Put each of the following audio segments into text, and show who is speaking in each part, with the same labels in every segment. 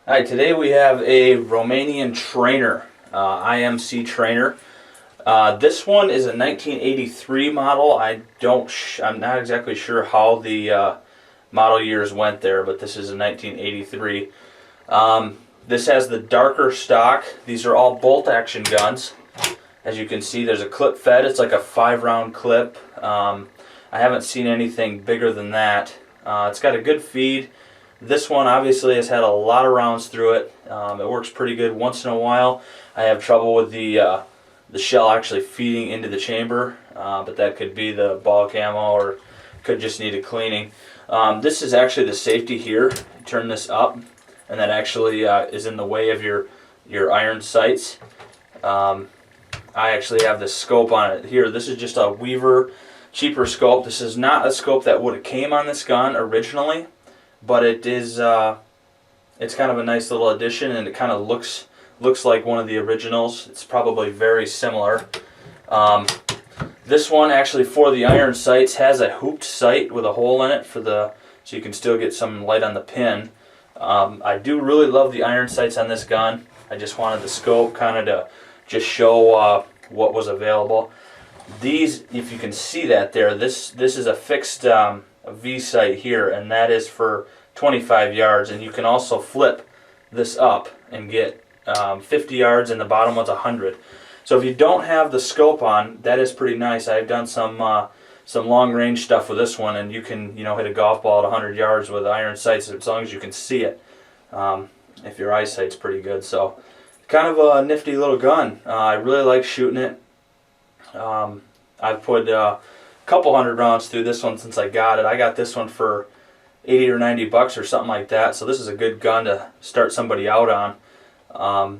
Speaker 1: Hi, today we have a Romanian Trainer, IMC Trainer. This one is a 1983 model. I'm not exactly sure how the model years went there, but this is a 1983. This has the darker stock. These are all bolt action guns. As you can see, there's a clip fed. It's like a 5-round clip. I haven't seen anything bigger than that. It's got a good feed. This one obviously has had a lot of rounds through it. It works pretty good. Once in a while I have trouble with the shell actually feeding into the chamber, but that could be the ball camo or could just need a cleaning. This is actually the safety here. Turn this up, and that actually is in the way of your iron sights. I actually have this scope on it here. This is just a Weaver cheaper scope. This is not a scope that would have came on this gun originally, but it is it's kind of a nice little addition, and it kind of looks like one of the originals. It's probably very similar. This one actually, for the iron sights, has a hooped sight with a hole in it so you can still get some light on the pin. I do really love the iron sights on this gun. I just wanted the scope kind of to just show what was available. These, if you can see that there, this is a fixed V sight here, and that is for 25 yards, and you can also flip this up and get 50 yards, and the bottom one's 100. So if you don't have the scope on, that is pretty nice. I've done some long range stuff with this one, and you can hit a golf ball at 100 yards with iron sights as long as you can see it, if your eyesight's pretty good. So kind of a nifty little gun. I really like shooting it. I've put a couple hundred rounds through this one since I got it. I got this one for 80 or 90 bucks or something like that, so this is a good gun to start somebody out on.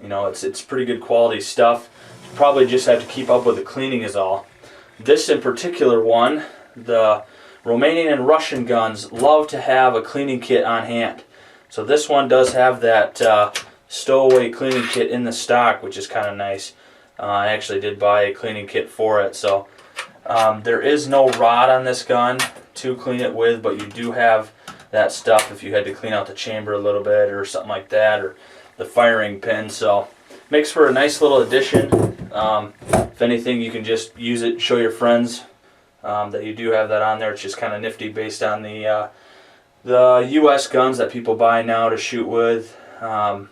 Speaker 1: It's pretty good quality stuff. You probably just have to keep up with the cleaning is all. This in particular one, the Romanian and Russian guns love to have a cleaning kit on hand. So this one does have that stowaway cleaning kit in the stock, which is kind of nice. I actually did buy a cleaning kit for it. So there is no rod on this gun to clean it with, but you do have that stuff if you had to clean out the chamber a little bit or something like that, or the firing pin. So makes for a nice little addition. If anything, you can just use it, show your friends that you do have that on there. It's just kind of nifty based on the U.S. guns that people buy now to shoot with. That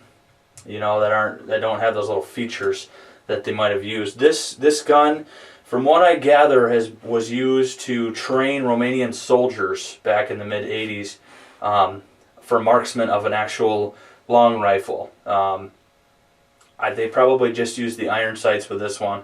Speaker 1: don't have those little features that they might have used. This gun, from what I gather, was used to train Romanian soldiers back in the mid-'80s for marksman of an actual long rifle. They probably just used the iron sights with this one.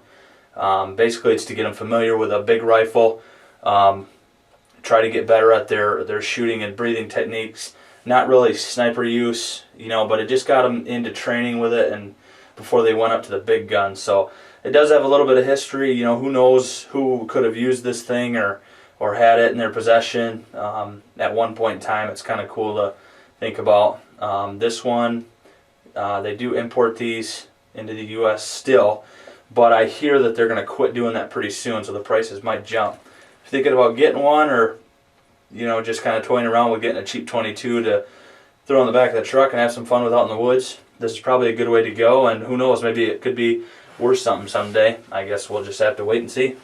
Speaker 1: Basically, it's to get them familiar with a big rifle, try to get better at their shooting and breathing techniques. Not really sniper use, but it just got them into training with it, and before they went up to the big guns. So it does have a little bit of history. Who knows who could have used this thing or had it in their possession at one point in time. It's kind of cool to think about. This one, they do import these into the U.S. still, but I hear that they're going to quit doing that pretty soon, so the prices might jump. If you're thinking about getting one, or just kind of toying around with getting a cheap 22 to throw in the back of the truck and have some fun with out in the woods, this is probably a good way to go. And who knows, maybe it could be worth something someday. I guess we'll just have to wait and see.